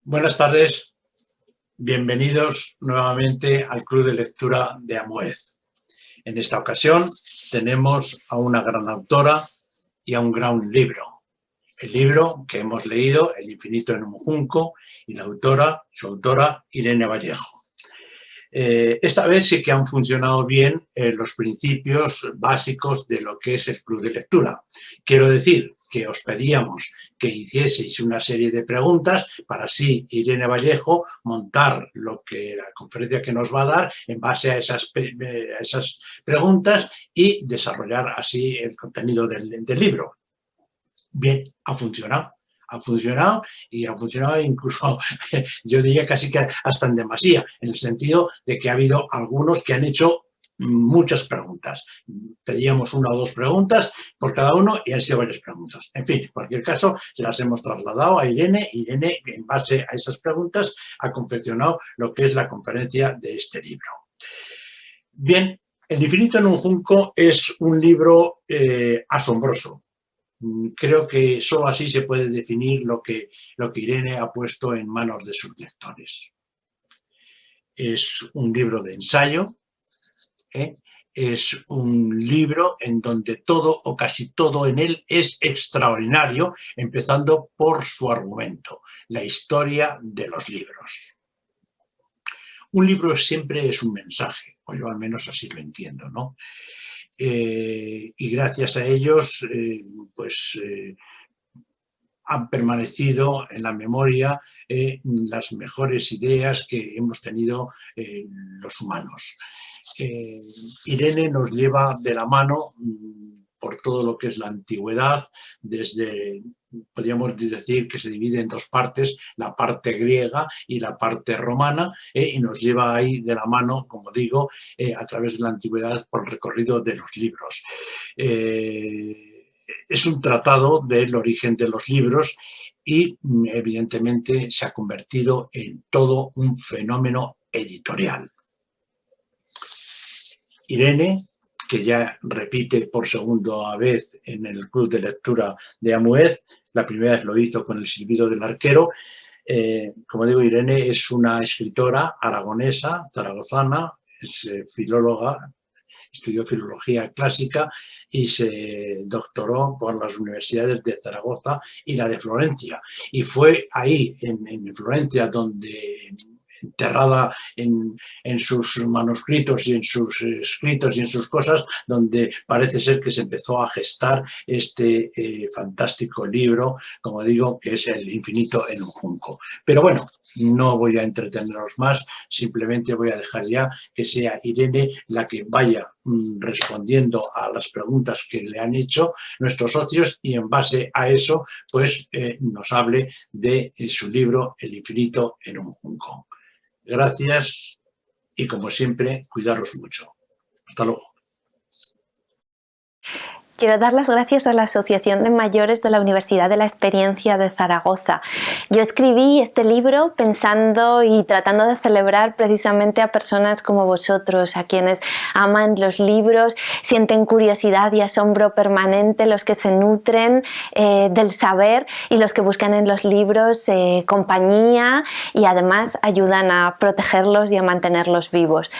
Buenas tardes, bienvenidos nuevamente al Club de Lectura de Amuez. En esta ocasión tenemos a una gran autora y a un gran libro. El libro que hemos leído, El infinito en un junco, y su autora, Irene Vallejo. Esta vez sí que han funcionado bien los principios básicos de lo que es el Club de Lectura. Quiero decir que os pedíamos que hicieseis una serie de preguntas para así Irene Vallejo montar la conferencia que nos va a dar en base a esas preguntas y desarrollar así el contenido del libro. Bien, ha funcionado y ha funcionado incluso, yo diría casi que hasta en demasía, en el sentido de que ha habido algunos que han hecho muchas preguntas. Pedíamos una o dos preguntas por cada uno y han sido varias preguntas. En fin, en cualquier caso, se las hemos trasladado a Irene. Irene, en base a esas preguntas, ha confeccionado lo que es la conferencia de este libro. Bien, El infinito en un junco es un libro asombroso. Creo que solo así se puede definir lo que Irene ha puesto en manos de sus lectores. Es un libro de ensayo, es un libro en donde todo o casi todo en él es extraordinario, empezando por su argumento, la historia de los libros. Un libro siempre es un mensaje, o yo al menos así lo entiendo, ¿no? Y gracias a ellos, han permanecido en la memoria las mejores ideas que hemos tenido los humanos. Irene nos lleva de la mano por todo lo que es la antigüedad, podríamos decir que se divide en dos partes, la parte griega y la parte romana, y nos lleva ahí de la mano, como digo, a través de la antigüedad por el recorrido de los libros. Es un tratado del origen de los libros y evidentemente se ha convertido en todo un fenómeno editorial. Irene, que ya repite por segunda vez en el Club de Lectura de Amuez, la primera vez lo hizo con El silbido del arquero. Como digo, Irene es una escritora aragonesa, zaragozana, es filóloga, estudió filología clásica y se doctoró por las universidades de Zaragoza y la de Florencia. Y fue ahí, en Florencia, donde enterrada en sus manuscritos y en sus escritos y en sus cosas, donde parece ser que se empezó a gestar este fantástico libro, como digo, que es El infinito en un junco. Pero bueno, no voy a entreteneros más, simplemente voy a dejar ya que sea Irene la que vaya respondiendo a las preguntas que le han hecho nuestros socios y en base a eso, pues nos hable de su libro El infinito en un junco. Gracias y, como siempre, cuidaros mucho. Hasta luego. Quiero dar las gracias a la Asociación de Mayores de la Universidad de la Experiencia de Zaragoza. Yo escribí este libro pensando y tratando de celebrar precisamente a personas como vosotros, a quienes aman los libros, sienten curiosidad y asombro permanente, los que se nutren del saber y los que buscan en los libros compañía y además ayudan a protegerlos y a mantenerlos vivos.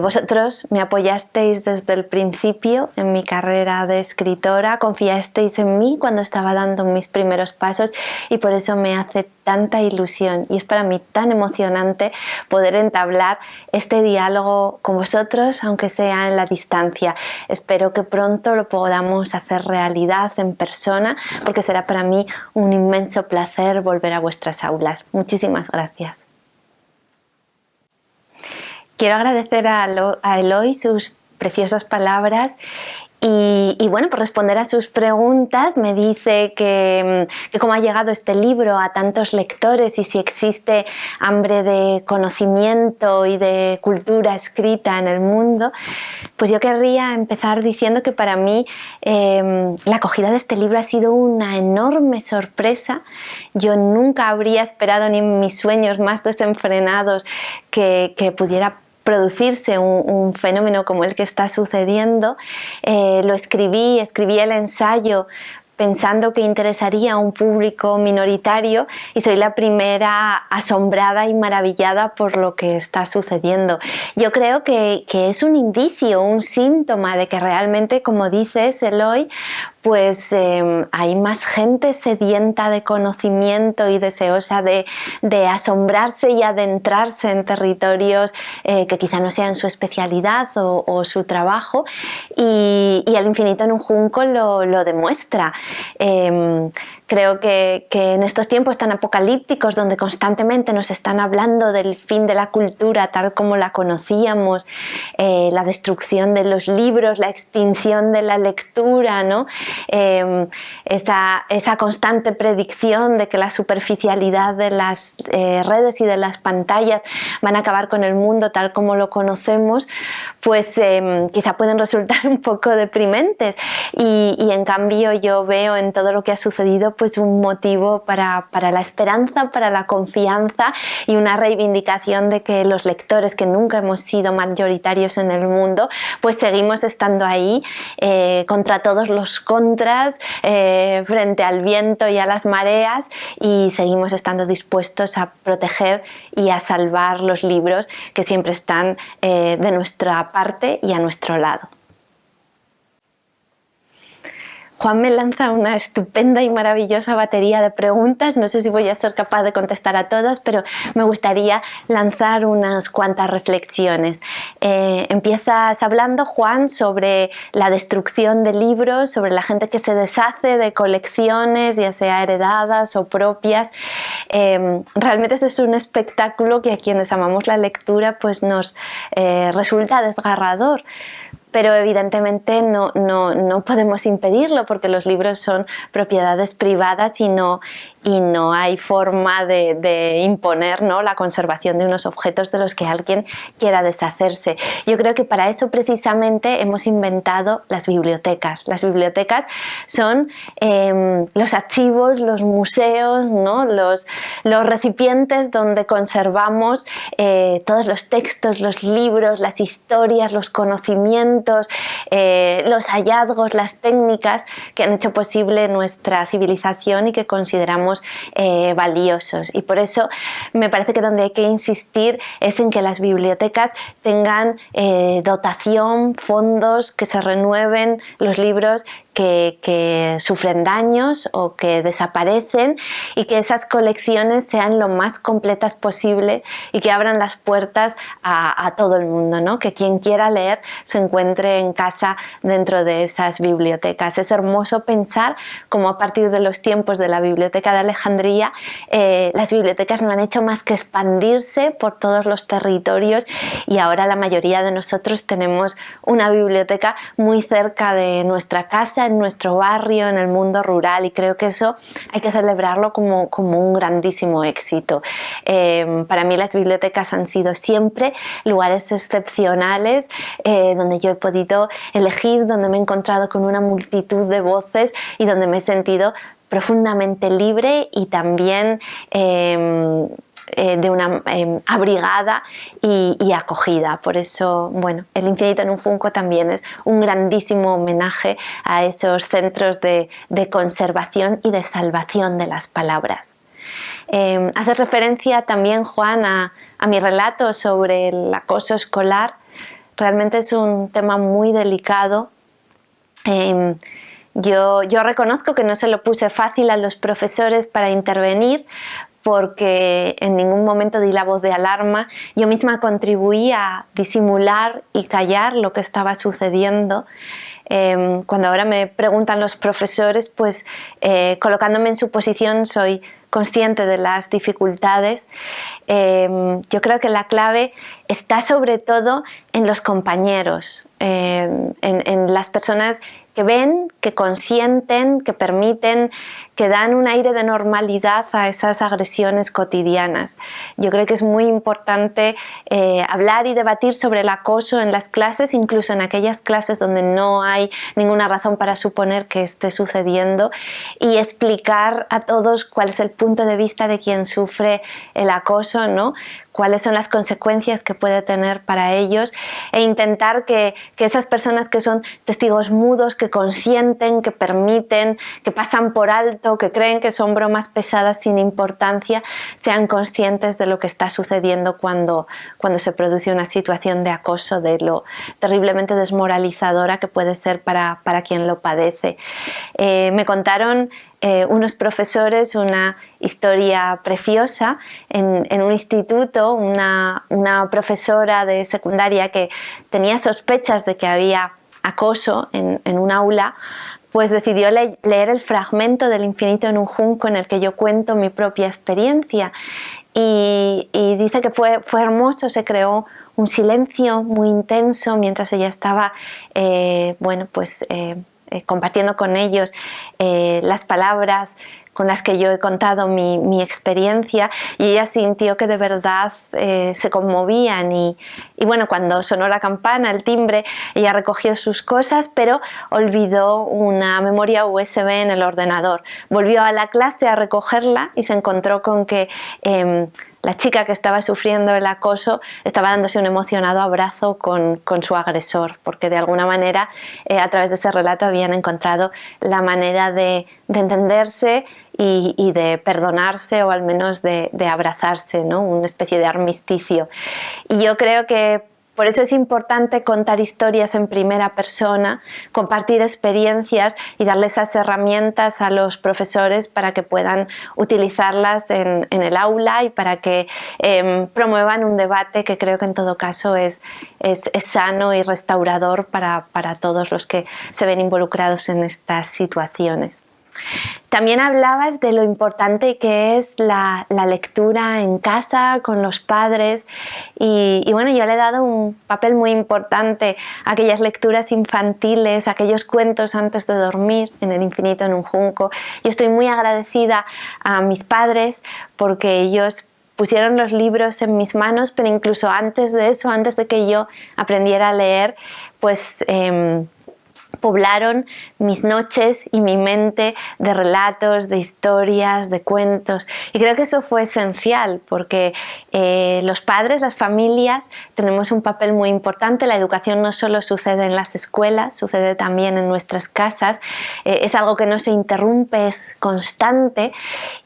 Vosotros me apoyasteis desde el principio en mi carrera de escritora, confiasteis en mí cuando estaba dando mis primeros pasos y por eso me hace tanta ilusión y es para mí tan emocionante poder entablar este diálogo con vosotros, aunque sea en la distancia. Espero que pronto lo podamos hacer realidad en persona, porque será para mí un inmenso placer volver a vuestras aulas. Muchísimas gracias. Quiero agradecer a Eloy sus preciosas palabras. Y bueno, por responder a sus preguntas, me dice que cómo ha llegado este libro a tantos lectores y si existe hambre de conocimiento y de cultura escrita en el mundo. Pues yo querría empezar diciendo que para mí la acogida de este libro ha sido una enorme sorpresa. Yo nunca habría esperado ni en mis sueños más desenfrenados que pudiera producirse un fenómeno como el que está sucediendo. Lo escribí el ensayo pensando que interesaría a un público minoritario y soy la primera asombrada y maravillada por lo que está sucediendo. Yo creo que es un indicio, un síntoma de que realmente, como dices, Eloy, pues hay más gente sedienta de conocimiento y deseosa de asombrarse y adentrarse en territorios que quizá no sean su especialidad o su trabajo, y El infinito en un junco lo demuestra. Creo que en estos tiempos tan apocalípticos, donde constantemente nos están hablando del fin de la cultura tal como la conocíamos, la destrucción de los libros, la extinción de la lectura, ¿no? Esa constante predicción de que la superficialidad de las redes y de las pantallas van a acabar con el mundo tal como lo conocemos, pues quizá pueden resultar un poco deprimentes, y en cambio yo veo en todo lo que ha sucedido pues un motivo para la esperanza, para la confianza y una reivindicación de que los lectores, que nunca hemos sido mayoritarios en el mundo, pues seguimos estando ahí contra todos los contras, frente al viento y a las mareas, y seguimos estando dispuestos a proteger y a salvar los libros que siempre están de nuestra parte y a nuestro lado. Juan me lanza una estupenda y maravillosa batería de preguntas. No sé si voy a ser capaz de contestar a todas, pero me gustaría lanzar unas cuantas reflexiones. Empiezas hablando, Juan, sobre la destrucción de libros, sobre la gente que se deshace de colecciones, ya sea heredadas o propias. Realmente ese es un espectáculo que a quienes amamos la lectura pues nos resulta desgarrador. Pero evidentemente no podemos impedirlo, porque los libros son propiedades privadas y no hay forma de imponer, ¿no?, la conservación de unos objetos de los que alguien quiera deshacerse. Yo creo que para eso precisamente hemos inventado las bibliotecas. Las bibliotecas son los archivos, los museos, ¿no?, los recipientes donde conservamos todos los textos, los libros, las historias, los conocimientos, los hallazgos, las técnicas que han hecho posible nuestra civilización y que consideramos valiosos. Y por eso me parece que donde hay que insistir es en que las bibliotecas tengan dotación, fondos, que se renueven los libros que sufren daños o que desaparecen, y que esas colecciones sean lo más completas posible y que abran las puertas a todo el mundo, ¿no? Que quien quiera leer se encuentre en casa dentro de esas bibliotecas. Es hermoso pensar cómo a partir de los tiempos de la Biblioteca de Alejandría las bibliotecas no han hecho más que expandirse por todos los territorios, y ahora la mayoría de nosotros tenemos una biblioteca muy cerca de nuestra casa, en nuestro barrio, en el mundo rural, y creo que eso hay que celebrarlo como un grandísimo éxito. Para mí las bibliotecas han sido siempre lugares excepcionales donde yo he podido elegir, donde me he encontrado con una multitud de voces y donde me he sentido profundamente libre y también de una abrigada y acogida. Por eso, bueno, El infinito en un junco también es un grandísimo homenaje a esos centros de conservación y de salvación de las palabras. Haces referencia también, Juan, a mi relato sobre el acoso escolar. Realmente es un tema muy delicado. Yo reconozco que no se lo puse fácil a los profesores para intervenir, porque en ningún momento di la voz de alarma. Yo misma contribuí a disimular y callar lo que estaba sucediendo. Cuando ahora me preguntan los profesores, pues colocándome en su posición soy consciente de las dificultades. Yo creo que la clave está sobre todo en los compañeros, en las personas que ven, que consienten, que permiten, que dan un aire de normalidad a esas agresiones cotidianas. Yo creo que es muy importante hablar y debatir sobre el acoso en las clases, incluso en aquellas clases donde no hay ninguna razón para suponer que esté sucediendo, y explicar a todos cuál es el punto de vista de quien sufre el acoso, ¿no? cuáles son las consecuencias que puede tener para ellos, e intentar que esas personas que son testigos mudos, que consienten, que permiten, que pasan por alto, que creen que son bromas pesadas sin importancia, sean conscientes de lo que está sucediendo cuando se produce una situación de acoso, de lo terriblemente desmoralizadora que puede ser para quien lo padece. Me contaron unos profesores una historia preciosa en un instituto. Una profesora de secundaria que tenía sospechas de que había acoso en un aula, pues decidió leer el fragmento del Infinito en un junco en el que yo cuento mi propia experiencia, y dice que fue hermoso. Se creó un silencio muy intenso mientras ella estaba compartiendo con ellos las palabras con las que yo he contado mi experiencia, y ella sintió que de verdad se conmovían, y bueno, cuando sonó la campana, el timbre, ella recogió sus cosas, pero olvidó una memoria USB en el ordenador. Volvió a la clase a recogerla y se encontró con que la chica que estaba sufriendo el acoso estaba dándose un emocionado abrazo con su agresor, porque de alguna manera a través de ese relato habían encontrado la manera de entenderse y de perdonarse, o al menos de abrazarse, ¿no? Una especie de armisticio. Y yo creo que por eso es importante contar historias en primera persona, compartir experiencias y darle esas herramientas a los profesores para que puedan utilizarlas en el aula, y para que promuevan un debate que creo que en todo caso es sano y restaurador para todos los que se ven involucrados en estas situaciones. También hablabas de lo importante que es la lectura en casa, con los padres, y bueno, yo le he dado un papel muy importante a aquellas lecturas infantiles, aquellos cuentos antes de dormir, en el Infinito en un junco. Yo estoy muy agradecida a mis padres porque ellos pusieron los libros en mis manos, pero incluso antes de eso, antes de que yo aprendiera a leer, pues poblaron mis noches y mi mente de relatos, de historias, de cuentos. Y creo que eso fue esencial, porque los padres, las familias, tenemos un papel muy importante. La educación no solo sucede en las escuelas, sucede también en nuestras casas. Es algo que no se interrumpe, es constante.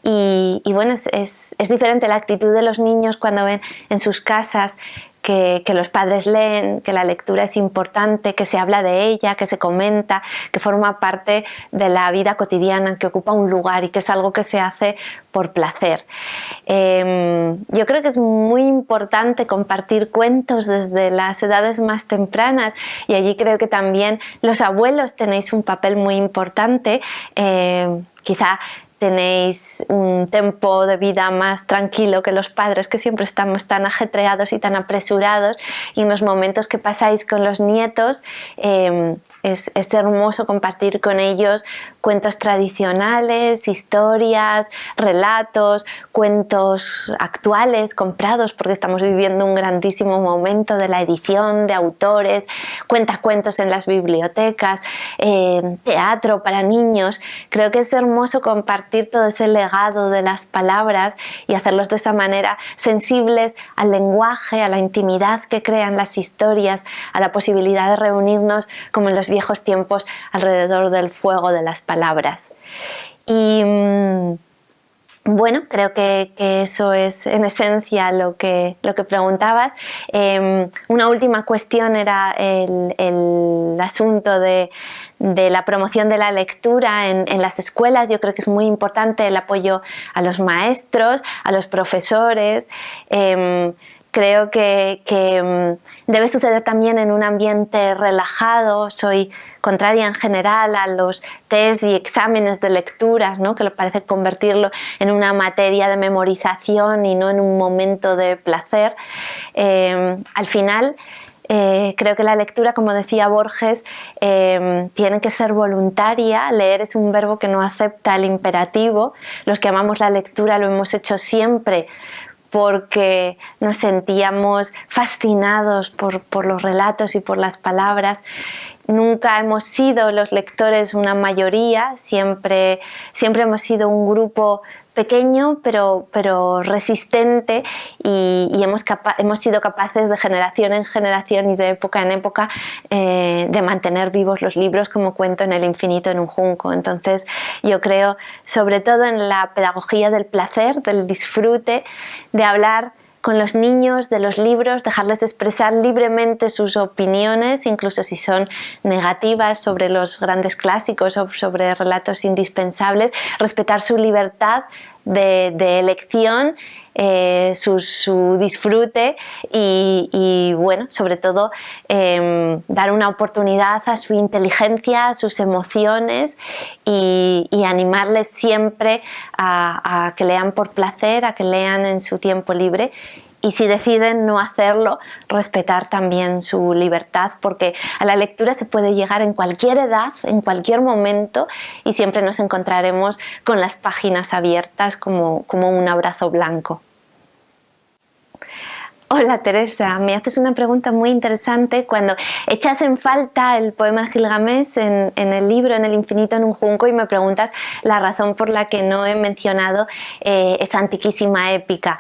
Y bueno, es diferente la actitud de los niños cuando ven en sus casas que los padres leen, que la lectura es importante, que se habla de ella, que se comenta, que forma parte de la vida cotidiana, que ocupa un lugar y que es algo que se hace por placer. Yo creo que es muy importante compartir cuentos desde las edades más tempranas, y allí creo que también los abuelos tenéis un papel muy importante. Quizá tenéis un tiempo de vida más tranquilo que los padres, que siempre estamos tan ajetreados y tan apresurados, y en los momentos que pasáis con los nietos es hermoso compartir con ellos cuentos tradicionales, historias, relatos, cuentos actuales, comprados, porque estamos viviendo un grandísimo momento de la edición, de autores, cuentacuentos en las bibliotecas, teatro para niños. Creo que es hermoso compartir todo ese legado de las palabras y hacerlos de esa manera, sensibles al lenguaje, a la intimidad que crean las historias, a la posibilidad de reunirnos como en los viejos tiempos alrededor del fuego de las palabras. Y bueno, creo que eso es en esencia lo que preguntabas. Una última cuestión era el asunto de la promoción de la lectura en las escuelas. Yo creo que es muy importante el apoyo a los maestros, a los profesores. Creo que debe suceder también en un ambiente relajado. Soy contraria en general a los test y exámenes de lecturas, ¿no? Que parece convertirlo en una materia de memorización y no en un momento de placer. Al final, creo que la lectura, como decía Borges, tiene que ser voluntaria. Leer es un verbo que no acepta el imperativo. Los que amamos la lectura lo hemos hecho siempre porque nos sentíamos fascinados por los relatos y por las palabras. Nunca hemos sido los lectores una mayoría, siempre hemos sido un grupo pequeño pero resistente y hemos sido capaces de generación en generación y de época en época de mantener vivos los libros, como cuento en El infinito en un junco. Entonces yo creo sobre todo en la pedagogía del placer, del disfrute, de hablar con los niños de los libros, dejarles expresar libremente sus opiniones, incluso si son negativas sobre los grandes clásicos o sobre relatos indispensables, respetar su libertad de elección, su disfrute y bueno, sobre todo dar una oportunidad a su inteligencia, a sus emociones y animarles siempre a que lean por placer, a que lean en su tiempo libre. Y si deciden no hacerlo, respetar también su libertad, porque a la lectura se puede llegar en cualquier edad, en cualquier momento, y siempre nos encontraremos con las páginas abiertas como un abrazo blanco. Hola Teresa, me haces una pregunta muy interesante cuando echas en falta el poema de Gilgamesh en el libro En el infinito en un junco y me preguntas la razón por la que no he mencionado esa antiquísima épica.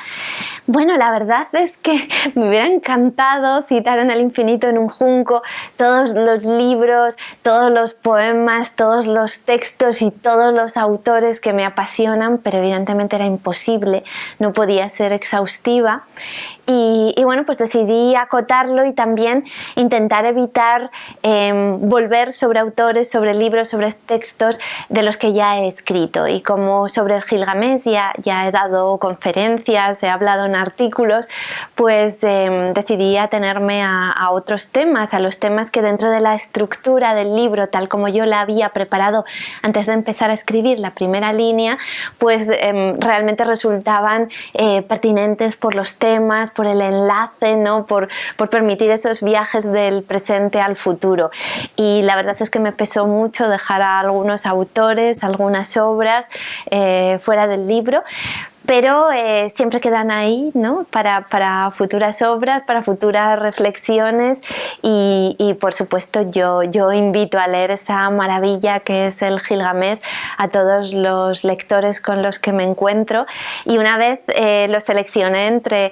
Bueno, la verdad es que me hubiera encantado citar En el infinito en un junco todos los libros, todos los poemas, todos los textos y todos los autores que me apasionan, pero evidentemente era imposible, no podía ser exhaustiva. Y bueno, pues decidí acotarlo y también intentar evitar volver sobre autores, sobre libros, sobre textos de los que ya he escrito. Y como sobre el Gilgamesh ya he dado conferencias, he hablado en artículos, pues decidí atenerme a otros temas, a los temas que dentro de la estructura del libro, tal como yo la había preparado antes de empezar a escribir la primera línea, pues realmente resultaban pertinentes por los temas, por el enlace, ¿no? por permitir esos viajes del presente al futuro. Y la verdad es que me pesó mucho dejar a algunos autores, algunas obras fuera del libro, pero siempre quedan ahí, ¿no? para futuras obras, para futuras reflexiones y por supuesto yo invito a leer esa maravilla que es el Gilgamesh a todos los lectores con los que me encuentro y una vez lo seleccioné entre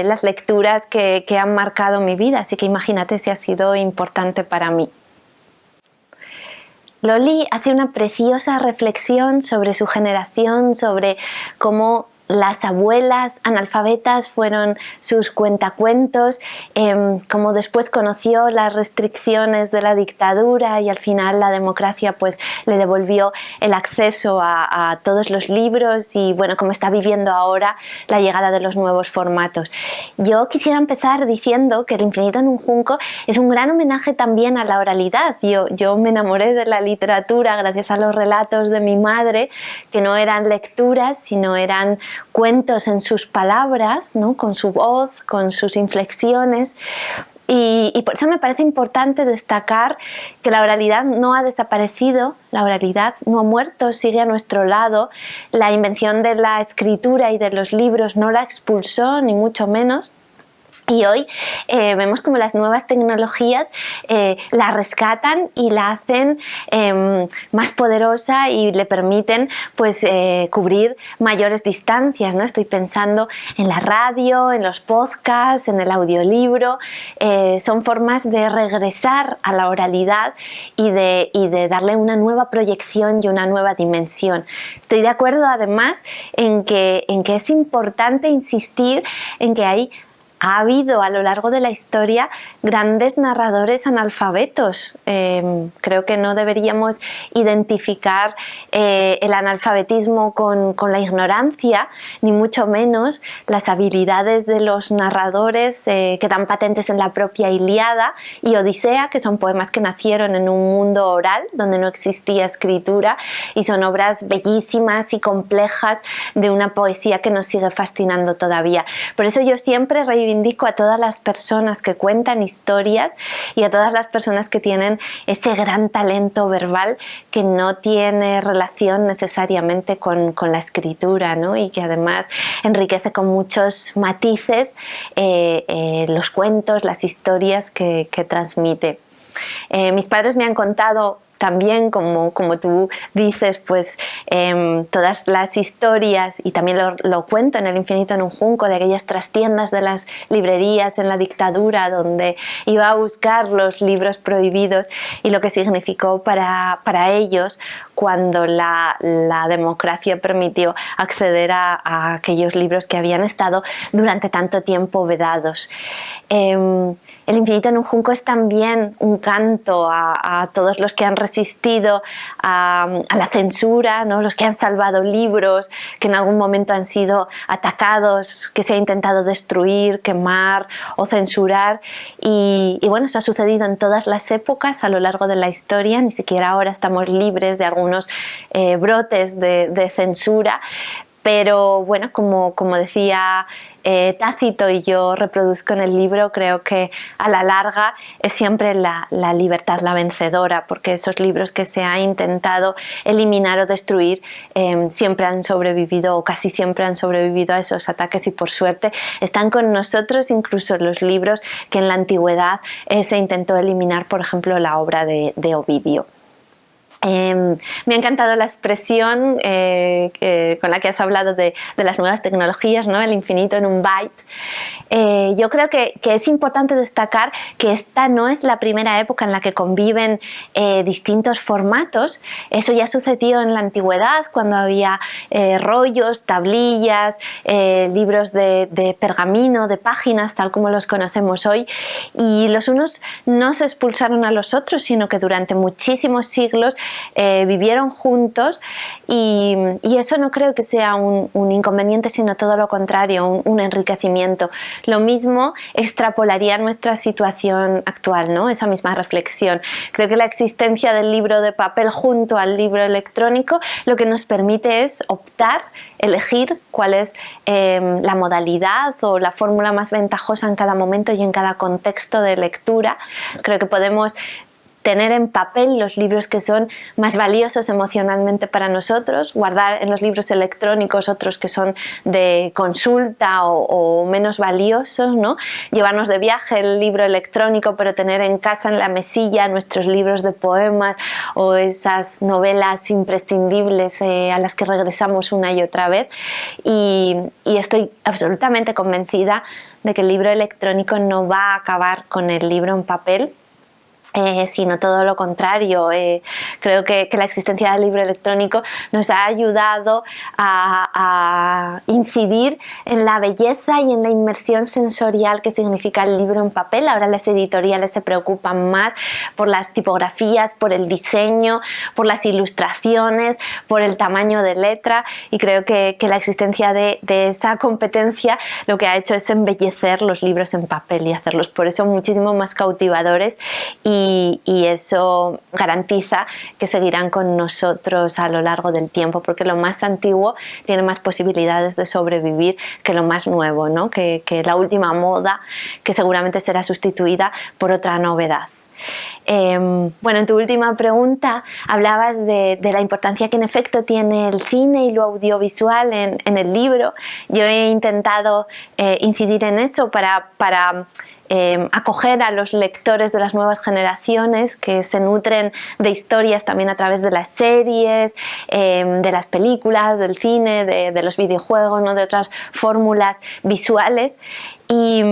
las lecturas que han marcado mi vida, así que imagínate si ha sido importante para mí. Loli hace una preciosa reflexión sobre su generación, sobre cómo las abuelas analfabetas fueron sus cuentacuentos, como después conoció las restricciones de la dictadura y al final la democracia pues le devolvió el acceso a todos los libros y bueno, cómo está viviendo ahora la llegada de los nuevos formatos. Yo quisiera empezar diciendo que El infinito en un junco es un gran homenaje también a la oralidad. Yo me enamoré de la literatura gracias a los relatos de mi madre, que no eran lecturas, sino eran cuentos en sus palabras, ¿no? Con su voz, con sus inflexiones. Y por eso me parece importante destacar que la oralidad no ha desaparecido, la oralidad no ha muerto, sigue a nuestro lado. La invención de la escritura y de los libros no la expulsó, ni mucho menos. Y hoy vemos como las nuevas tecnologías la rescatan y la hacen más poderosa y le permiten pues, cubrir mayores distancias, ¿no? Estoy pensando en la radio, en los podcasts, en el audiolibro. Son formas de regresar a la oralidad y de darle una nueva proyección y una nueva dimensión. Estoy de acuerdo además en que es importante insistir en que ha habido a lo largo de la historia grandes narradores analfabetos. Creo que no deberíamos identificar el analfabetismo con la ignorancia, ni mucho menos. Las habilidades de los narradores quedan patentes en la propia Ilíada y Odisea, que son poemas que nacieron en un mundo oral donde no existía escritura y son obras bellísimas y complejas de una poesía que nos sigue fascinando todavía. Por eso yo siempre reivindico a todas las personas que cuentan historias y a todas las personas que tienen ese gran talento verbal que no tiene relación necesariamente con la escritura, ¿no? Y que además enriquece con muchos matices los cuentos, las historias que transmite. Mis padres me han contado también, como tú dices, pues todas las historias, y también lo cuento en El infinito en un junco, de aquellas trastiendas de las librerías en la dictadura, donde iba a buscar los libros prohibidos y lo que significó para ellos cuando la democracia permitió acceder a aquellos libros que habían estado durante tanto tiempo vedados. El infinito en un junco es también un canto a todos los que han resistido a la censura, ¿no? Los que han salvado libros que en algún momento han sido atacados, que se ha intentado destruir, quemar o censurar. Y bueno, eso ha sucedido en todas las épocas a lo largo de la historia. Ni siquiera ahora estamos libres de algunos brotes de censura. Pero bueno, como decía Tácito y yo reproduzco en el libro, creo que a la larga es siempre la libertad la vencedora, porque esos libros que se ha intentado eliminar o destruir siempre han sobrevivido, o casi siempre han sobrevivido a esos ataques, y por suerte están con nosotros incluso los libros que en la antigüedad se intentó eliminar, por ejemplo la obra de Ovidio. Me ha encantado la expresión con la que has hablado de las nuevas tecnologías, ¿no? El infinito en un byte. Yo creo que es importante destacar que esta no es la primera época en la que conviven distintos formatos. Eso ya sucedió en la antigüedad, cuando había rollos, tablillas, libros de pergamino, de páginas, tal como los conocemos hoy, y los unos no se expulsaron a los otros, sino que durante muchísimos siglos vivieron juntos, y eso no creo que sea un inconveniente, sino todo lo contrario, un enriquecimiento. Lo mismo extrapolaría nuestra situación actual, ¿no? Esa misma reflexión. Creo que la existencia del libro de papel junto al libro electrónico lo que nos permite es optar, elegir cuál es la modalidad o la fórmula más ventajosa en cada momento y en cada contexto de lectura. Creo que podemos tener en papel los libros que son más valiosos emocionalmente para nosotros, guardar en los libros electrónicos otros que son de consulta o menos valiosos, ¿no? Llevarnos de viaje el libro electrónico, pero tener en casa en la mesilla nuestros libros de poemas o esas novelas imprescindibles a las que regresamos una y otra vez. Y estoy absolutamente convencida de que el libro electrónico no va a acabar con el libro en papel, sino todo lo contrario. Creo que la existencia del libro electrónico nos ha ayudado a incidir en la belleza y en la inmersión sensorial que significa el libro en papel. Ahora las editoriales se preocupan más por las tipografías, por el diseño, por las ilustraciones, por el tamaño de letra, y creo que la existencia de esa competencia lo que ha hecho es embellecer los libros en papel y hacerlos por eso muchísimo más cautivadores, y eso garantiza que seguirán con nosotros a lo largo del tiempo, porque lo más antiguo tiene más posibilidades de sobrevivir que lo más nuevo, ¿no? que la última moda, que seguramente será sustituida por otra novedad. Bueno, en tu última pregunta hablabas de la importancia que en efecto tiene el cine y lo audiovisual en el libro. Yo he intentado incidir en eso para acoger a los lectores de las nuevas generaciones que se nutren de historias también a través de las series, de las películas, del cine, de los videojuegos, ¿no? De otras fórmulas visuales, y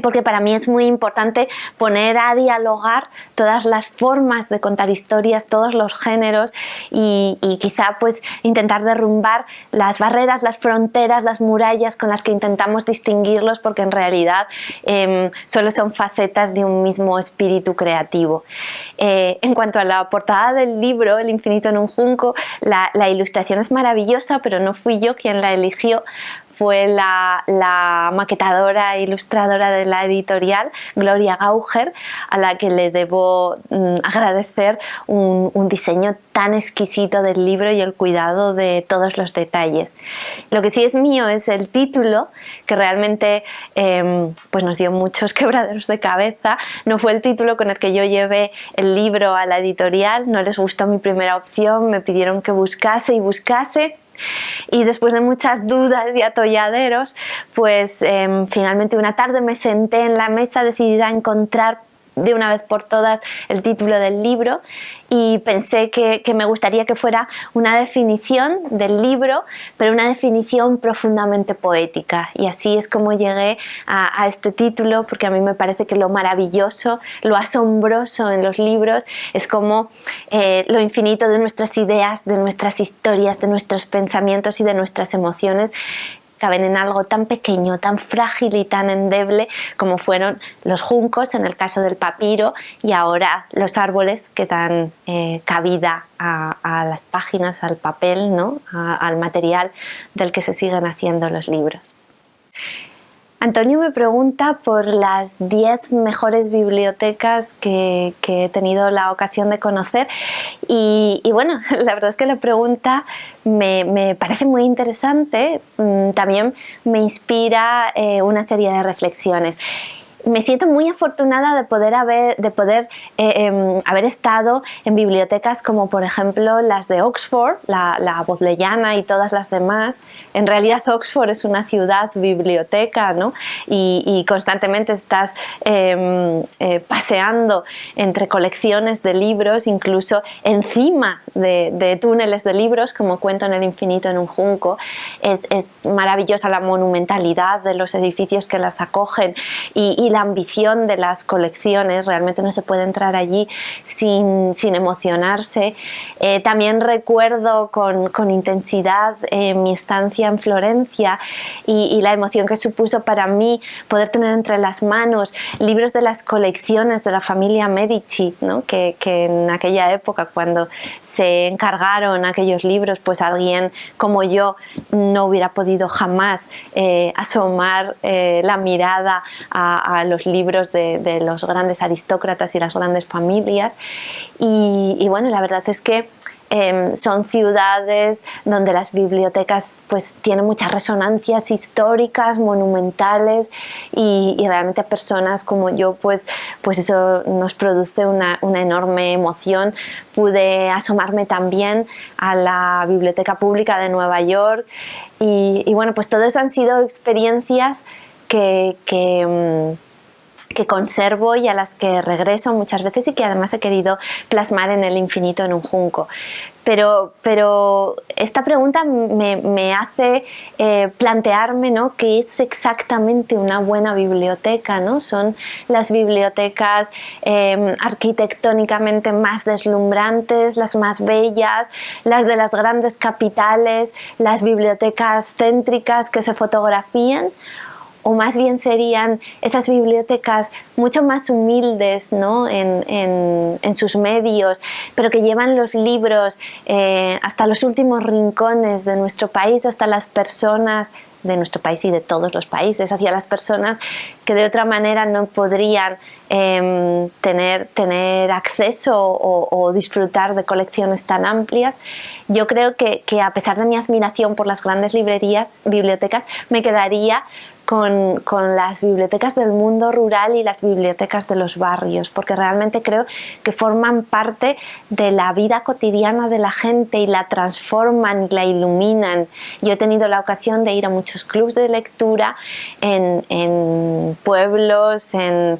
porque para mí es muy importante poner a dialogar todas las formas de contar historias, todos los géneros, y quizá pues intentar derrumbar las barreras, las fronteras, las murallas con las que intentamos distinguirlos, porque en realidad solo son facetas de un mismo espíritu creativo. En cuanto a la portada del libro, El infinito en un junco, la ilustración es maravillosa, pero no fui yo quien la eligió. Fue la maquetadora e ilustradora de la editorial, Gloria Gauger, a la que le debo agradecer un diseño tan exquisito del libro y el cuidado de todos los detalles. Lo que sí es mío es el título, que realmente pues nos dio muchos quebraderos de cabeza. No fue el título con el que yo llevé el libro a la editorial, no les gustó mi primera opción, me pidieron que buscase y buscase. Y después de muchas dudas y atolladeros, pues finalmente una tarde me senté en la mesa decidida a encontrar de una vez por todas el título del libro y pensé que me gustaría que fuera una definición del libro, pero una definición profundamente poética, y así es como llegué a este título, porque a mí me parece que lo maravilloso, lo asombroso en los libros es como lo infinito de nuestras ideas, de nuestras historias, de nuestros pensamientos y de nuestras emociones caben en algo tan pequeño, tan frágil y tan endeble como fueron los juncos en el caso del papiro y ahora los árboles que dan cabida a las páginas, al papel, ¿no? Al material del que se siguen haciendo los libros. Antonio me pregunta por las 10 mejores bibliotecas que he tenido la ocasión de conocer y bueno, la verdad es que la pregunta me parece muy interesante, también me inspira una serie de reflexiones. Me siento muy afortunada de poder haber estado en bibliotecas como por ejemplo las de Oxford, la Bodleiana y todas las demás. En realidad Oxford es una ciudad biblioteca, ¿no? y constantemente estás paseando entre colecciones de libros, incluso encima de túneles de libros, como cuento en El infinito en un junco. Es maravillosa la monumentalidad de los edificios que las acogen y la ambición de las colecciones. Realmente no se puede entrar allí sin emocionarse. También recuerdo con intensidad mi estancia en Florencia y la emoción que supuso para mí poder tener entre las manos libros de las colecciones de la familia Medici, ¿no? que en aquella época, cuando se encargaron aquellos libros, pues alguien como yo no hubiera podido jamás asomar la mirada a los libros de los grandes aristócratas y las grandes familias. Y bueno, la verdad es que son ciudades donde las bibliotecas pues tienen muchas resonancias históricas, monumentales y realmente a personas como yo pues eso nos produce una enorme emoción. Pude asomarme también a la Biblioteca Pública de Nueva York y bueno, pues todo eso han sido experiencias que conservo y a las que regreso muchas veces y que además he querido plasmar en El infinito en un junco. Pero esta pregunta me hace plantearme, ¿no?, qué es exactamente una buena biblioteca, ¿no? Son las bibliotecas arquitectónicamente más deslumbrantes, las más bellas, las de las grandes capitales, las bibliotecas céntricas que se fotografían, o más bien serían esas bibliotecas mucho más humildes, ¿no?, en sus medios, pero que llevan los libros hasta los últimos rincones de nuestro país, hasta las personas de nuestro país y de todos los países, hacia las personas que de otra manera no podrían tener acceso o disfrutar de colecciones tan amplias. Yo creo que a pesar de mi admiración por las grandes bibliotecas, me quedaría con las bibliotecas del mundo rural y las bibliotecas de los barrios, porque realmente creo que forman parte de la vida cotidiana de la gente y la transforman y la iluminan. Yo he tenido la ocasión de ir a muchos clubs de lectura en pueblos, en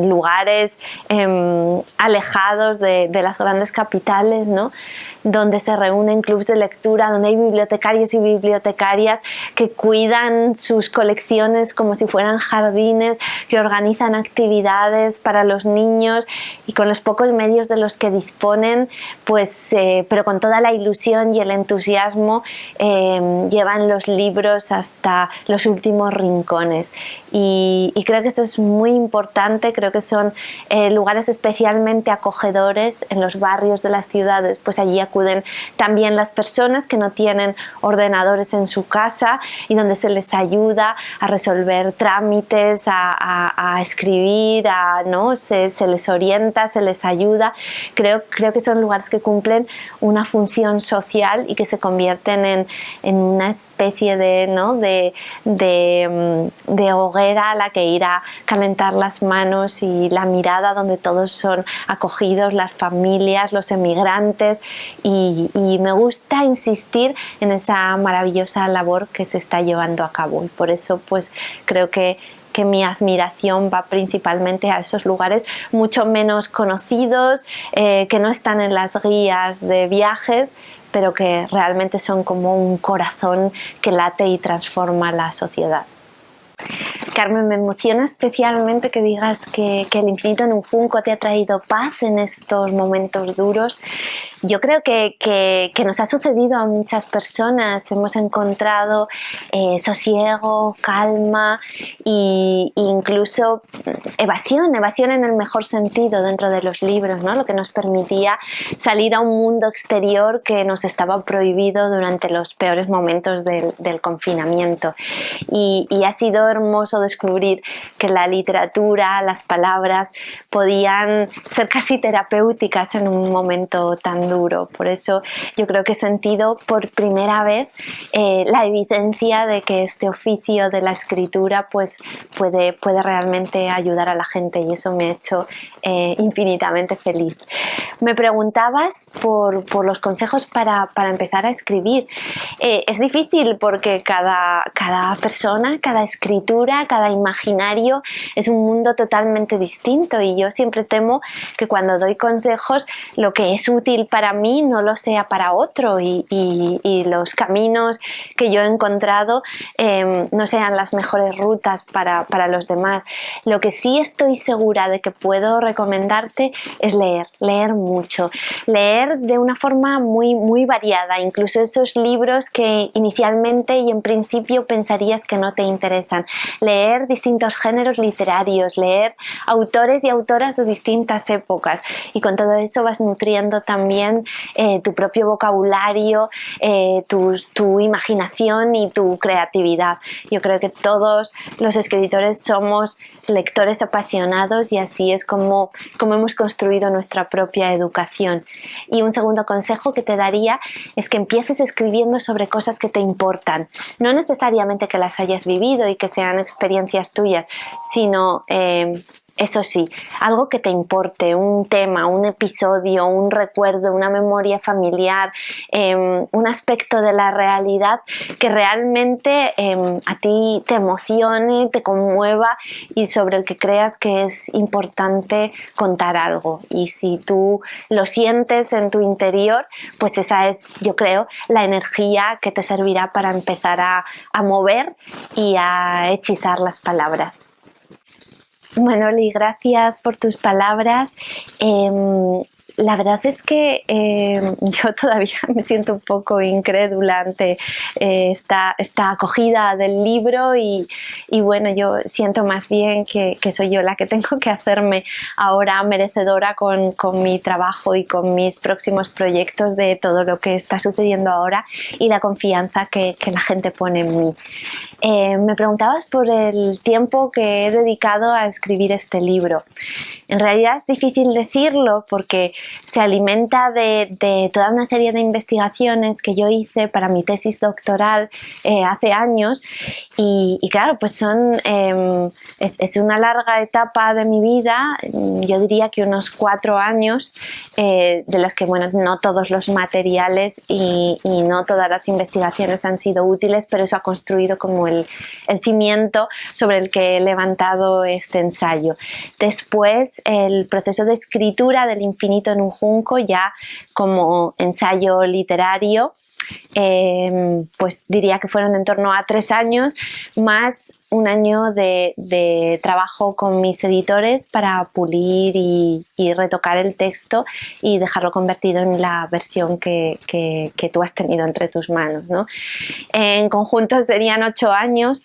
lugares alejados de las grandes capitales, ¿no?, donde se reúnen clubs de lectura, donde hay bibliotecarios y bibliotecarias que cuidan sus colecciones como si fueran jardines, que organizan actividades para los niños y con los pocos medios de los que disponen, pues, pero con toda la ilusión y el entusiasmo, llevan los libros hasta los últimos rincones. Y creo que esto es muy importante. Creo que son lugares especialmente acogedores en los barrios de las ciudades, pues allí acuden también las personas que no tienen ordenadores en su casa y donde se les ayuda a resolver trámites, a escribir, ¿no?, se les orienta, se les ayuda. Creo que son lugares que cumplen una función social y que se convierten en una especie de hoguera a la que ir a calentar las manos y la mirada, donde todos son acogidos, las familias, los emigrantes, y me gusta insistir en esa maravillosa labor que se está llevando a cabo, y por eso pues creo que que mi admiración va principalmente a esos lugares mucho menos conocidos, que no están en las guías de viajes, pero que realmente son como un corazón que late y transforma la sociedad. Carmen, me emociona especialmente que digas que el infinito en un junco te ha traído paz en estos momentos duros. Yo creo que nos ha sucedido a muchas personas. Hemos encontrado sosiego, calma e incluso evasión en el mejor sentido dentro de los libros, ¿no? Lo que nos permitía salir a un mundo exterior que nos estaba prohibido durante los peores momentos del confinamiento. Y ha sido hermoso descubrir que la literatura, las palabras podían ser casi terapéuticas en un momento tan duro. Por eso yo creo que he sentido por primera vez la evidencia de que este oficio de la escritura pues puede realmente ayudar a la gente, y eso me ha hecho infinitamente feliz. Me preguntabas por los consejos para empezar a escribir. Es difícil porque cada persona, cada escritura, cada imaginario es un mundo totalmente distinto, y yo siempre temo que cuando doy consejos lo que es útil para mí no lo sea para otro, y los caminos que yo he encontrado no sean las mejores rutas para los demás. Lo que sí estoy segura de que puedo recomendarte es leer mucho, leer de una forma muy variada, incluso esos libros que inicialmente y en principio pensarías que no te interesan. Leer distintos géneros literarios, leer autores y autoras de distintas épocas, y con todo eso vas nutriendo también tu propio vocabulario, tu imaginación y tu creatividad. Yo creo que todos los escritores somos lectores apasionados, y así es como hemos construido nuestra propia educación. Y un segundo consejo que te daría es que empieces escribiendo sobre cosas que te importan, no necesariamente que las hayas vivido y que sean experiencias tuyas, sino eso sí, algo que te importe, un tema, un episodio, un recuerdo, una memoria familiar, un aspecto de la realidad que realmente a ti te emocione, te conmueva, y sobre el que creas que es importante contar algo. Y si tú lo sientes en tu interior, pues esa es, yo creo, la energía que te servirá para empezar a mover y a hechizar las palabras. Bueno, Oli, gracias por tus palabras. La verdad es que yo todavía me siento un poco incrédula ante esta acogida del libro, y bueno, yo siento más bien que soy yo la que tengo que hacerme ahora merecedora con mi trabajo y con mis próximos proyectos de todo lo que está sucediendo ahora y la confianza que la gente pone en mí. Me preguntabas por el tiempo que he dedicado a escribir este libro. En realidad es difícil decirlo porque se alimenta de toda una serie de investigaciones que yo hice para mi tesis doctoral hace años, y claro, pues es una larga etapa de mi vida, yo diría que unos 4 años, de los que, bueno, no todos los materiales y no todas las investigaciones han sido útiles, pero eso ha construido como el cimiento sobre el que he levantado este ensayo. Después, el proceso de escritura del infinito en un junco, ya como ensayo literario, pues diría que fueron en torno a 3 años, más un año de trabajo con mis editores para pulir y retocar el texto y dejarlo convertido en la versión que tú has tenido entre tus manos, ¿no? En conjunto serían 8 años,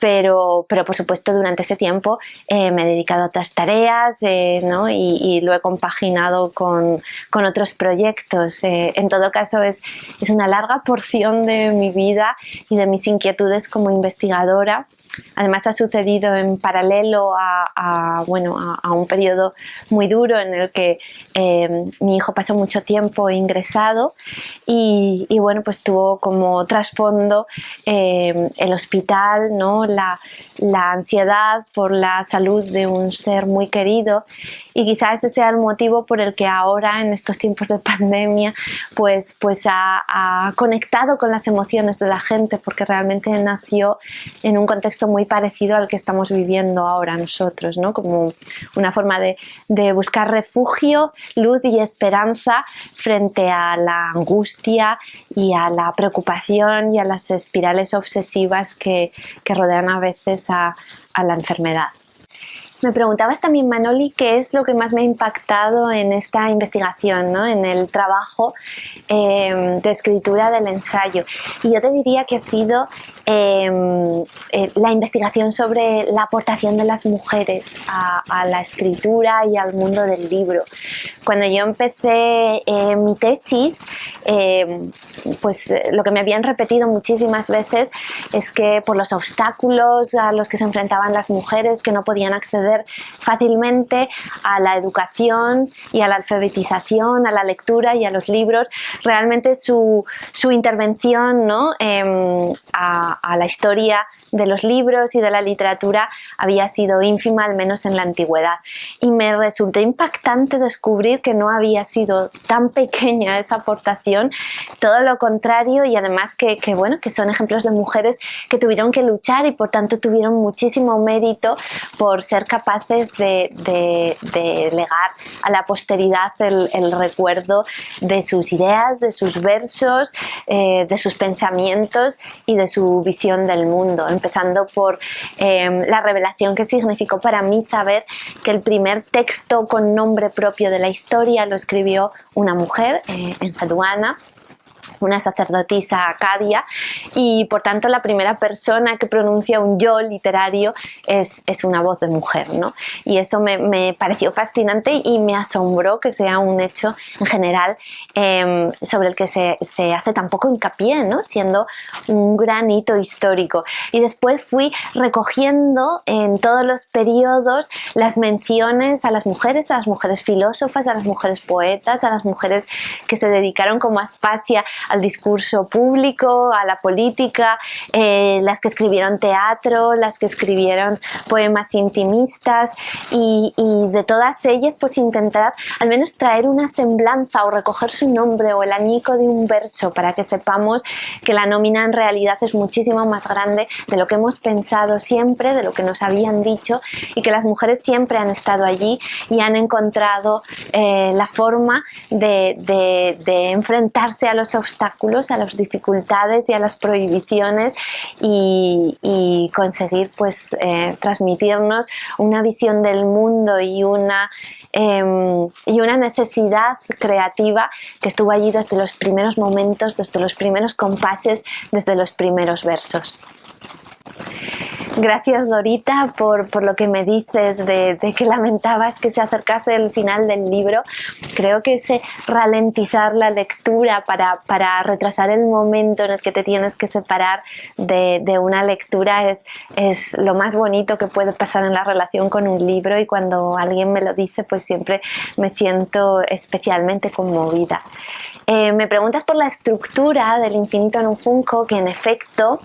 pero por supuesto durante ese tiempo me he dedicado a otras tareas, ¿no? y lo he compaginado con otros proyectos. En todo caso es una larga porción de mi vida y de mis inquietudes como investigadora. Además ha sucedido en paralelo a un periodo muy duro en el que mi hijo pasó mucho tiempo ingresado, y bueno, pues tuvo como trasfondo el hospital, ¿no? La ansiedad por la salud de un ser muy querido, y quizás ese sea el motivo por el que ahora, en estos tiempos de pandemia, pues ha conectado con las emociones de la gente, porque realmente nació en un contexto contexto muy parecido al que estamos viviendo ahora nosotros, ¿no? Como una forma de buscar refugio, luz y esperanza frente a la angustia y a la preocupación y a las espirales obsesivas que rodean a veces a la enfermedad. Me preguntabas también, Manoli, qué es lo que más me ha impactado en esta investigación, ¿no? En el trabajo de escritura del ensayo. Y yo te diría que ha sido la investigación sobre la aportación de las mujeres a la escritura y al mundo del libro. Cuando yo empecé mi tesis, pues lo que me habían repetido muchísimas veces es que por los obstáculos a los que se enfrentaban las mujeres, que no podían acceder fácilmente a la educación y a la alfabetización, a la lectura y a los libros, realmente su intervención, ¿no? a la historia de los libros y de la literatura había sido ínfima, al menos en la antigüedad. Y me resultó impactante descubrir que no había sido tan pequeña esa aportación, todo lo contrario, y además que son ejemplos de mujeres que tuvieron que luchar y por tanto tuvieron muchísimo mérito por ser capaces de legar a la posteridad el recuerdo de sus ideas, de sus versos, de sus pensamientos y de su visión del mundo, empezando por la revelación que significó para mí saber que el primer texto con nombre propio de la historia lo escribió una mujer, Enheduanna, una sacerdotisa acadia, y por tanto la primera persona que pronuncia un yo literario es una voz de mujer, ¿no? Y eso me pareció fascinante y me asombró que sea un hecho en general sobre el que se hace tan poco hincapié, ¿no? Siendo un gran hito histórico. Y después fui recogiendo en todos los periodos las menciones a las mujeres filósofas, a las mujeres poetas, a las mujeres que se dedicaron como Aspasia al discurso público, a la política, las que escribieron teatro, las que escribieron poemas intimistas, y de todas ellas pues intentar al menos traer una semblanza o recoger su nombre o el añico de un verso para que sepamos que la nómina en realidad es muchísimo más grande de lo que hemos pensado siempre, de lo que nos habían dicho, y que las mujeres siempre han estado allí y han encontrado la forma de enfrentarse a los obstáculos, a las dificultades y a las prohibiciones, y conseguir pues transmitirnos una visión del mundo y una necesidad creativa que estuvo allí desde los primeros momentos, desde los primeros compases, desde los primeros versos. Gracias, Dorita, por lo que me dices de que lamentabas que se acercase el final del libro. Creo que ese ralentizar la lectura para retrasar el momento en el que te tienes que separar de una lectura es lo más bonito que puede pasar en la relación con un libro, y cuando alguien me lo dice pues siempre me siento especialmente conmovida. Me preguntas por la estructura del Infinito en un Junco, que en efecto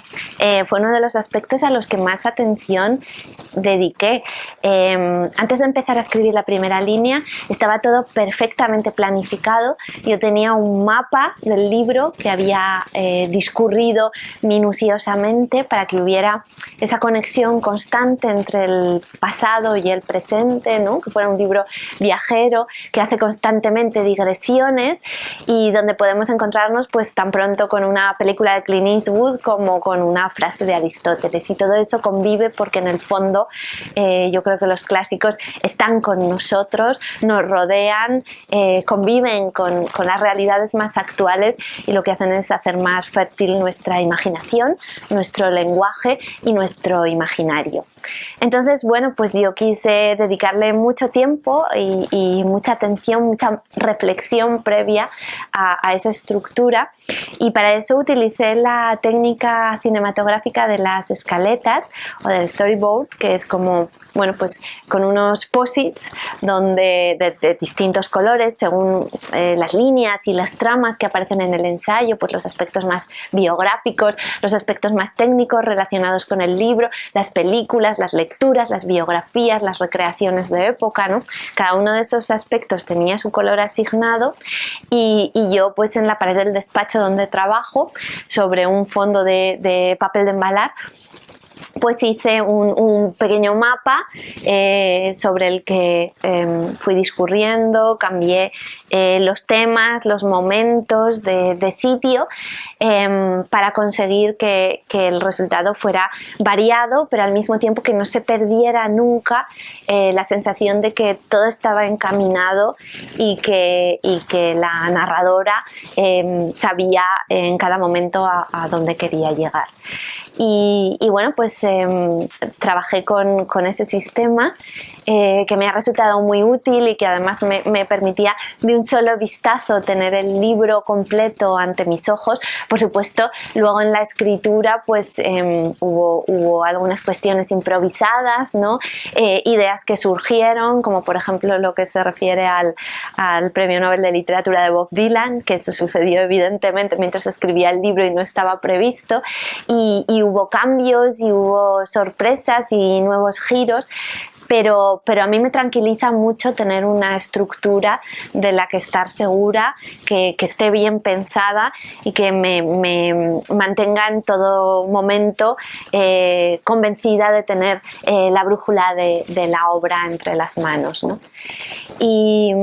fue uno de los aspectos a los que más atención dediqué. Antes de empezar a escribir la primera línea estaba todo perfectamente planificado. Yo tenía un mapa del libro que había discurrido minuciosamente para que hubiera esa conexión constante entre el pasado y el presente, ¿no? Que fuera un libro viajero que hace constantemente digresiones y donde podemos encontrarnos pues tan pronto con una película de Clint Eastwood como con una frase de Aristóteles, y todo eso convive porque en el fondo yo creo que los clásicos están con nosotros, nos rodean, conviven con las realidades más actuales, y lo que hacen es hacer más fértil nuestra imaginación, nuestro lenguaje y nuestro imaginario. Entonces, bueno, pues yo quise dedicarle mucho tiempo y mucha atención, mucha reflexión previa a esa estructura, y para eso utilicé la técnica cinematográfica de las escaletas o del storyboard, que es como, bueno, pues con unos posits de distintos colores según las líneas y las tramas que aparecen en el ensayo, pues los aspectos más biográficos, los aspectos más técnicos relacionados con el libro, las películas, las lecturas, las biografías, las recreaciones de época, ¿no? Cada uno de esos aspectos tenía su color asignado, y yo pues en la pared del despacho donde trabajo, sobre un fondo de papel de embalar, pues hice un pequeño mapa sobre el que fui discurriendo, cambié los temas, los momentos de sitio para conseguir que el resultado fuera variado, pero al mismo tiempo que no se perdiera nunca la sensación de que todo estaba encaminado y que la narradora sabía en cada momento a dónde quería llegar. Y bueno, pues trabajé con ese sistema que me ha resultado muy útil y que además me permitía de un solo vistazo tener el libro completo ante mis ojos. Por supuesto, luego en la escritura pues hubo algunas cuestiones improvisadas, ¿no? Ideas que surgieron, como por ejemplo lo que se refiere al Premio Nobel de Literatura de Bob Dylan, que eso sucedió evidentemente mientras escribía el libro y no estaba previsto, y hubo cambios y hubo sorpresas y nuevos giros. Pero a mí me tranquiliza mucho tener una estructura de la que estar segura, que esté bien pensada y que me mantenga en todo momento convencida de tener la brújula de la obra entre las manos, ¿no? Y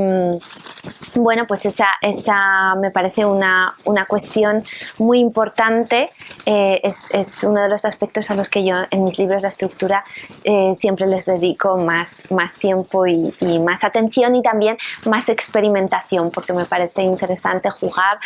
bueno, pues esa me parece una cuestión muy importante. Es uno de los aspectos a los que yo en mis libros, la estructura, siempre les dedico más tiempo y más atención y también más experimentación, porque me parece interesante jugar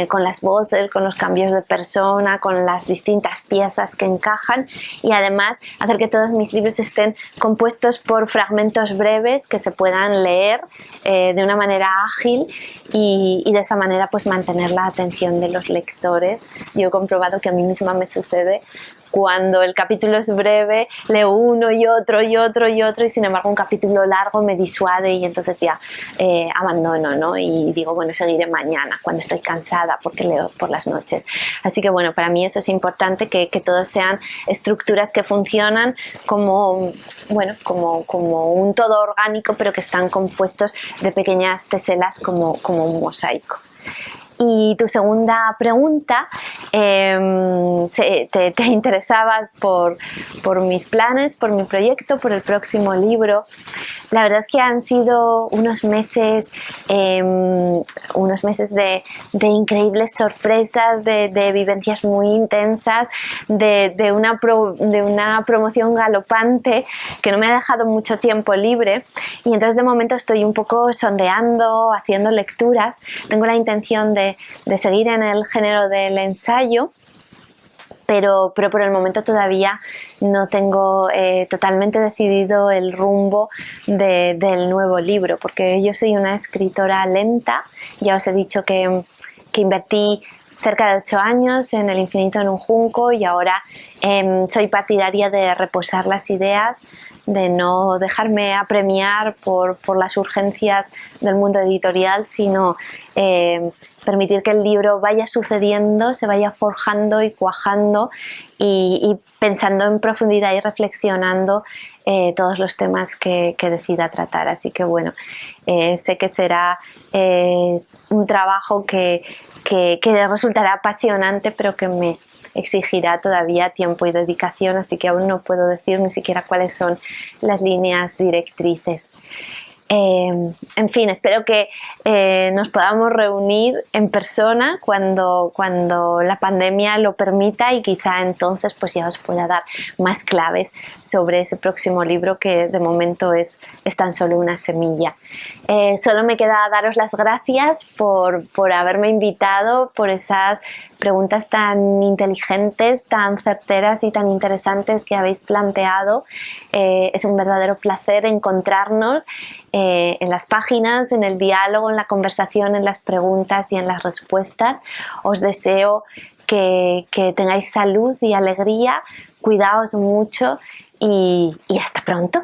con las voces, con los cambios de persona, con las distintas piezas que encajan y además hacer que todos mis libros estén compuestos por fragmentos breves que se puedan leer de una manera ágil y de esa manera pues mantener la atención de los lectores. Yo he comprobado que a mí misma me sucede cuando el capítulo es breve, leo uno y otro y otro y otro, y sin embargo un capítulo largo me disuade y entonces ya abandono, ¿no? Y digo, bueno, seguiré mañana cuando estoy cansada porque leo por las noches. Así que bueno, para mí eso es importante, que todos sean estructuras que funcionan como, bueno, como un todo orgánico, pero que están compuestos de pequeñas teselas como un mosaico. Y tu segunda pregunta, te interesabas por mis planes, por mi proyecto, por el próximo libro. La verdad es que han sido unos meses de increíbles sorpresas, de vivencias muy intensas, de una promoción galopante que no me ha dejado mucho tiempo libre, y entonces de momento estoy un poco sondeando, haciendo lecturas. Tengo la intención de seguir en el género del ensayo, pero por el momento todavía no tengo totalmente decidido el rumbo del nuevo libro, porque yo soy una escritora lenta. Ya os he dicho que invertí cerca de 8 años en El infinito en un junco, y ahora soy partidaria de reposar las ideas, de no dejarme apremiar por las urgencias del mundo editorial, sino permitir que el libro vaya sucediendo, se vaya forjando y cuajando y pensando en profundidad y reflexionando todos los temas que decida tratar. Así que bueno, sé que será un trabajo que resultará apasionante, pero que me exigirá todavía tiempo y dedicación, así que aún no puedo decir ni siquiera cuáles son las líneas directrices. En fin, espero que nos podamos reunir en persona cuando la pandemia lo permita, y quizá entonces pues ya os pueda dar más claves sobre ese próximo libro, que de momento es tan solo una semilla. Solo me queda daros las gracias por haberme invitado, por esas preguntas tan inteligentes, tan certeras y tan interesantes que habéis planteado. Es un verdadero placer encontrarnos en las páginas, en el diálogo, en la conversación, en las preguntas y en las respuestas. Os deseo que tengáis salud y alegría, cuidaos mucho y hasta pronto.